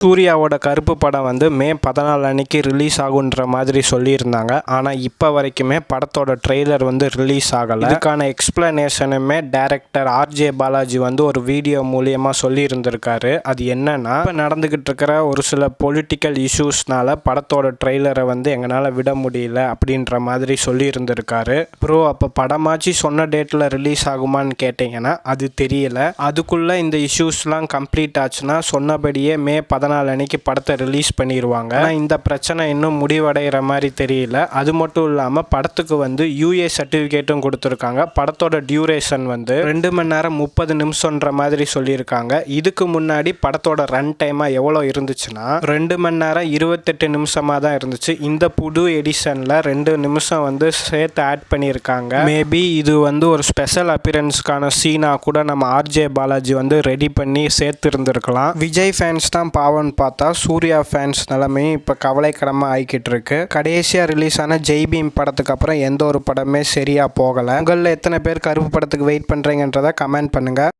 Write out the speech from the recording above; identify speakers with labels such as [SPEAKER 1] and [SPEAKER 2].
[SPEAKER 1] சூர்யாவோட கருப்பு படம் வந்து மே 14 அன்னைக்கு ரிலீஸ் ஆகுன்ற மாதிரி சொல்லியிருந்தாங்க. ஆனால் இப்போ வரைக்குமே படத்தோட ட்ரெய்லர் வந்து ரிலீஸ் ஆகலை. இதுக்கான எக்ஸ்பிளனேஷனுமே டைரக்டர் ஆர்ஜே பாலாஜி வந்து ஒரு வீடியோ மூலியமாக சொல்லியிருந்திருக்காரு. அது என்னன்னா, இப்போ நடந்துக்கிட்டு இருக்கிற ஒரு சில பொலிட்டிக்கல் இஷ்யூஸ்னால படத்தோட ட்ரெய்லரை வந்து எங்களால் விட முடியல அப்படின்ற மாதிரி சொல்லியிருந்திருக்காரு. ப்ரோ, அப்போ படமாச்சு சொன்ன டேட்டில் ரிலீஸ் ஆகுமான்னு கேட்டிங்கன்னா அது தெரியல. அதுக்குள்ளே இந்த இஷ்யூஸ்லாம் கம்ப்ளீட் ஆச்சுன்னா சொன்னபடியே மே 14 அன்னைக்கு படத்தை ரிலீஸ் பண்ணிடுவாங்க. ஆனால் இந்த பிரச்சனை இன்னும் முடிவடைகிற மாதிரி தெரியல. அது மட்டும் இல்லாமல் படத்துக்கு வந்து யூஏ சர்டிஃபிகேட்டும் கொடுத்துருக்காங்க. படத்தோட டியூரேஷன் வந்து 2 மணி நேரம் 30 நிமிஷம்ன்ற மாதிரி சொல்லியிருக்காங்க. இதுக்கு முன்னாடி படத்தோட ரன் டைமாக எவ்வளோ இருந்துச்சுன்னா 2 மணி நேரம் 28 நிமிஷமாக தான் இருந்துச்சு. இந்த புது எடிஷனில் 2 நிமிஷம் வந்து சேர்த்து ஆட் பண்ணியிருக்காங்க. மேபி இது வந்து ஒரு ஸ்பெஷல் அப்பியரன்ஸ்க்கான சீனாக கூட நம்ம ஆர்ஜே பாலாஜி வந்து ரெடி பண்ணி சேர்த்து இருந்திருக்கலாம். விஜய் ஃபேன்ஸ் தான் பாவம்னு பார்த்தா சூர்யா ஃபேன்ஸ் நிலைமையும் இப்போ கவலைக்கிடமாக ஆகிக்கிட்டு இருக்கு. கடைசியாக ரிலீஸ் ஆன ஜெய் பீம் படத்துக்கு அப்புறம் எந்த ஒரு படமே சரியாக போகலை. உங்களில் எத்தனை பேர் கருப்பு படத்துக்கு வெயிட் பண்ணுறீங்கன்றதை கமெண்ட் பண்ணுங்கள்.